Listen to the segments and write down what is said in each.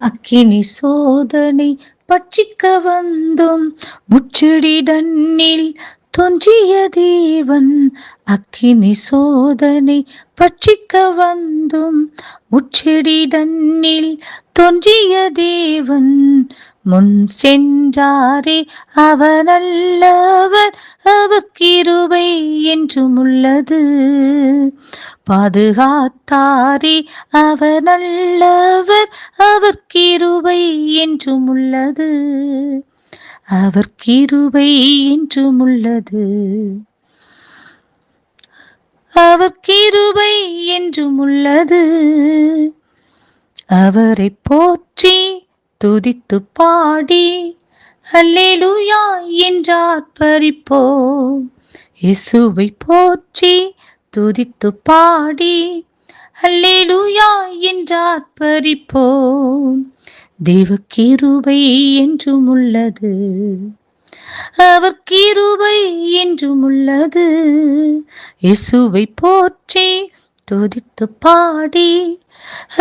அக்கினி சோதனை பட்சிக்க வந்தும் முச்செடி தன்னில் தோன்றிய தேவன். அக்கினி சோதனை பட்சிக்க வந்தும் முச்செடி தன்னில் தோன்றிய தேவன். முன் சென்றாரே அவர் நல்லவர், அவர் கிருபை என்றும் உள்ளது. பாதுகாத்தாரே அவர் நல்லவர், அவர் கிருபை என்றும் உள்ளது. அவர் கிருபை என்றும் உள்ளது. அவர் கிருபை என்றும் உள்ளது. அவரை போற்றி துதித்து பாடி அல்லேலூயா என்று ஆர்ப்பரிப்போம். இயேசுவை போற்றி துதித்து பாடி அல்லேலூயா என்று ஆர்ப்பரிப்போம். தேவ கிருபை என்றும் உள்ளது. அவர் கிருபை என்றும் உள்ளது. இயேசுவை போற்றி துதித்து பாடி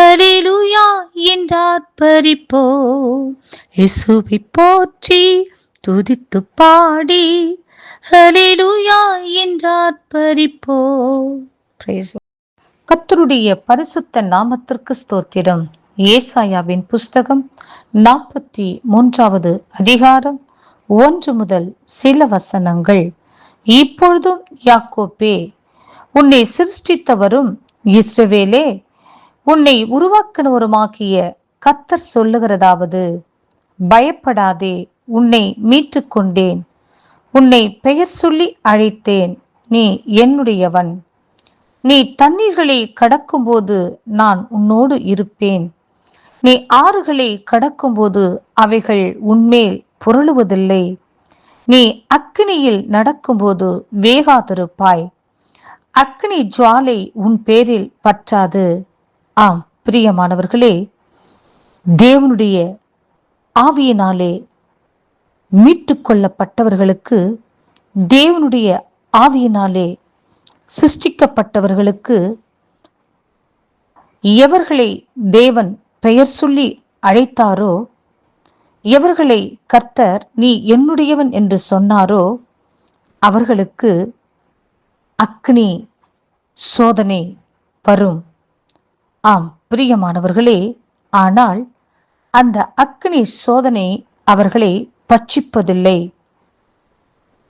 அல்லேலூயா என்று ஆர்ப்பரிப்போம். இயேசுவை போற்றி துதித்து பாடி அல்லேலூயா என்று ஆர்ப்பரிப்போம். கர்த்தருடைய பரிசுத்த நாமத்திற்கு ஸ்தோத்திரம். ஏசாயாவின் புஸ்தகம் 43வது அதிகாரம் 1 முதல் சில வசனங்கள். இப்பொழுதும் யாக்கோபே, உன்னை சிருஷ்டித்தவரும் இஸ்ரவேலே, உன்னை உருவாக்கினவருமாகிய கர்த்தர் சொல்லுகிறதாவது, பயப்படாதே, உன்னை மீட்டுக் கொண்டேன், உன்னை பெயர் சொல்லி அழைத்தேன், நீ என்னுடையவன். நீ தண்ணீர்களை கடக்கும்போது நான் உன்னோடு இருப்பேன். நீ ஆறுகளை கடக்கும்போது அவைகள் உன்மேல் புரளுவதில்லை. நீ அக்கினியில் நடக்கும்போது வேகாதிருப்பாய். அக்கினி ஜுவாலை உன் பேரில் பற்றாது. ஆம் பிரியமானவர்களே, தேவனுடைய ஆவியினாலே மீட்டு கொள்ளப்பட்டவர்களுக்கு, தேவனுடைய ஆவியினாலே சிருஷ்டிக்கப்பட்டவர்களுக்கு, எவர்களை தேவன் பெயர் சொல்லி அழைத்தாரோ, எவர்களை கர்த்தர் நீ என்னுடையவன் என்று சொன்னாரோ, அவர்களுக்கு அக்னி சோதனை வரும். ஆம் பிரியமானவர்களே, ஆனால் அந்த அக்னி சோதனை அவர்களை பட்சிப்பதில்லை.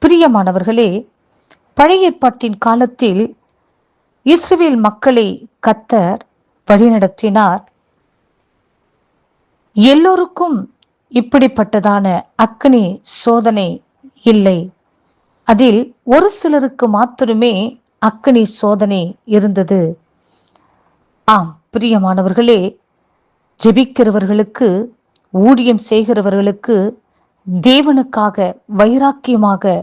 பிரியமானவர்களே, பழைய ஏற்பாட்டின் காலத்தில் இஸ்ரவேல் மக்களை கர்த்தர் வழிநடத்தினார். எல்லோருக்கும் இப்படிப்பட்டதான அக்னி சோதனை இல்லை. அதில் ஒரு சிலருக்கு மாத்திரமே அக்னி சோதனை இருந்தது. ஆம் பிரியமானவர்களே, ஜெபிக்கிறவர்களுக்கு, ஊழியம் செய்கிறவர்களுக்கு, தேவனுக்காக வைராக்கியமாக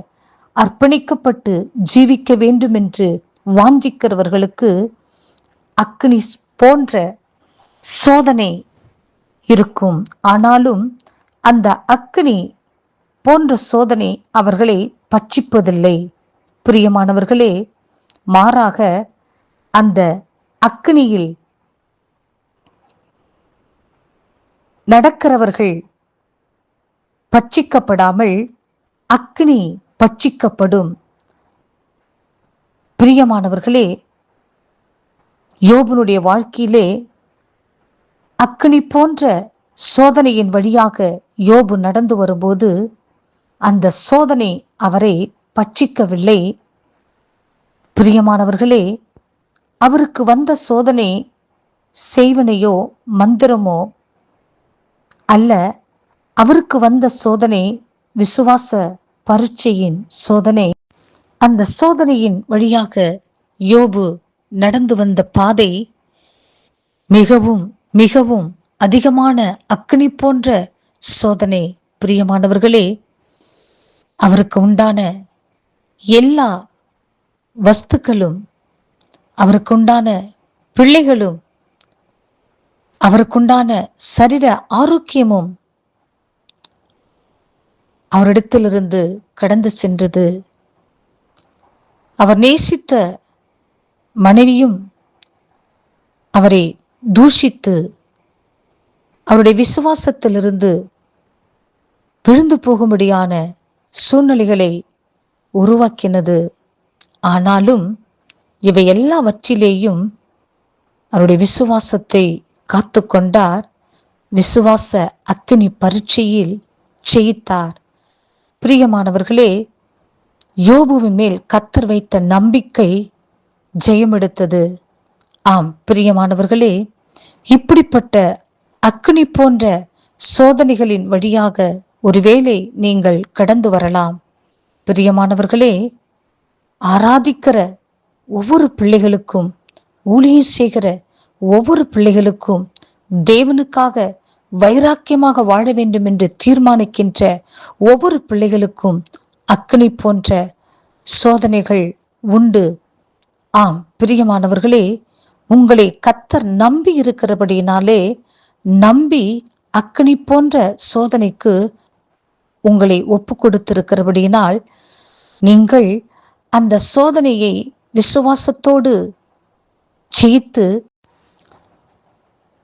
அர்ப்பணிக்கப்பட்டு ஜீவிக்க வேண்டும் என்று வாஞ்சிக்கிறவர்களுக்கு அக்னி போன்ற சோதனை இருக்கும். ஆனாலும் அந்த அக்னி போன்ற சோதனை அவர்களை பட்சிப்பதில்லை. பிரியமானவர்களே, மாறாக அந்த அக்னியில் நடக்கிறவர்கள் பட்சிக்கப்படாமல் அக்னி பட்சிக்கப்படும். பிரியமானவர்களே, யோபனுடைய வாழ்க்கையிலே அக்னி போன்ற சோதனையின் வழியாக யோபு நடந்து வரும்போது அந்த சோதனை அவரை பட்சிக்கவில்லை. பிரியமானவர்களே, அவருக்கு வந்த சோதனை செய்வனையோ மந்திரமோ அல்ல. அவருக்கு வந்த சோதனை விசுவாச பரீட்சையின் சோதனை. அந்த சோதனையின் வழியாக யோபு நடந்து வந்த பாதை மிகவும் மிகவும் அதிகமான அக்னி போன்ற சோதனை. பிரியமானவர்களே, அவருக்கு உண்டான எல்லா வஸ்துக்களும், அவருக்கு உண்டான பிள்ளைகளும், அவருக்குண்டான சரீர ஆரோக்கியமும் அவரிடத்திலிருந்து கடந்து சென்றது. அவர் நேசித்த மனைவியும் அவரை தூஷித்து அவருடைய விசுவாசத்திலிருந்து விழுந்து போகும்படியான சூழ்நிலைகளை உருவாக்கினது. ஆனாலும் இவை எல்லாவற்றிலேயும் அவருடைய விசுவாசத்தை காத்து கொண்டார். விசுவாச அக்கினி பரீட்சையில் ஜெயித்தார். பிரியமானவர்களே, யோபுவின் மேல் கர்த்தர் வைத்த நம்பிக்கை ஜெயமெடுத்தது. ஆம் பிரியமானவர்களே, இப்படிப்பட்ட அக்கினி போன்ற சோதனைகளின் வழியாக ஒருவேளை நீங்கள் கடந்து வரலாம். பிரியமானவர்களே, ஆராதிக்கிற ஒவ்வொரு பிள்ளைகளுக்கும், ஊழியம் செய்கிற ஒவ்வொரு பிள்ளைகளுக்கும், தேவனுக்காக வைராக்கியமாக வாழ வேண்டும் என்று தீர்மானிக்கின்ற ஒவ்வொரு பிள்ளைகளுக்கும் அக்கினி போன்ற சோதனைகள் உண்டு. ஆம் பிரியமானவர்களே, உங்களை கர்த்தர் நம்பி இருக்கிறபடியினாலே, நம்பி அக்கினி போன்ற சோதனைக்கு உங்களை ஒப்பு கொடுத்திருக்கிறபடியினால், நீங்கள் அந்த சோதனையை விசுவாசத்தோடு ஜெயித்து,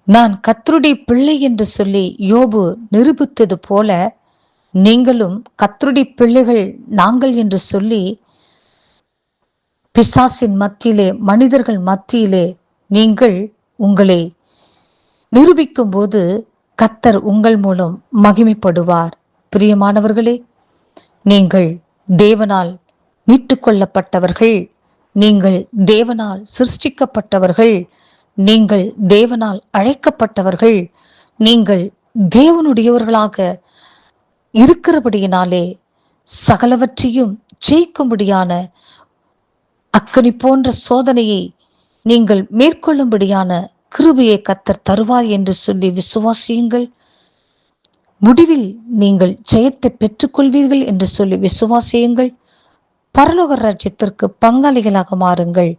நான் கர்த்தருடைய பிள்ளை என்று சொல்லி யோபு நிரூபித்தது போல, நீங்களும் கர்த்தருடைய பிள்ளைகள் நாங்கள் என்று சொல்லி பிசாசின் மத்தியிலே, மனிதர்கள் மத்தியிலே நீங்கள் உங்களை நிரூபிக்கும் போது கர்த்தர் உங்கள் மூலம் மகிமைப்படுவார். பிரியமானவர்களே, நீங்கள் தேவனால் மீட்டு கொள்ளப்பட்டவர்கள், நீங்கள் தேவனால் சிருஷ்டிக்கப்பட்டவர்கள், நீங்கள் தேவனால் அழைக்கப்பட்டவர்கள், நீங்கள் தேவனுடையவர்களாக இருக்கிறபடியினாலே சகலவற்றையும் ஜெயிக்கும்படியான அக்கினி போன்ற சோதனையை நீங்கள் மேற்கொள்ளும்படியான கிருபையை கர்த்தர் தருவார் என்று சொல்லி விசுவாசியுங்கள். முடிவில் நீங்கள் ஜெயத்தை பெற்றுக்கொள்வீர்கள் என்று சொல்லி விசுவாசியுங்கள். பரலோக ராஜ்யத்திற்கு பங்காளிகளாக மாறுங்கள்.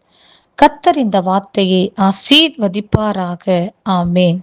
கர்த்தர் இந்த வார்த்தையை ஆசீர்வதிப்பாராக. ஆமேன்.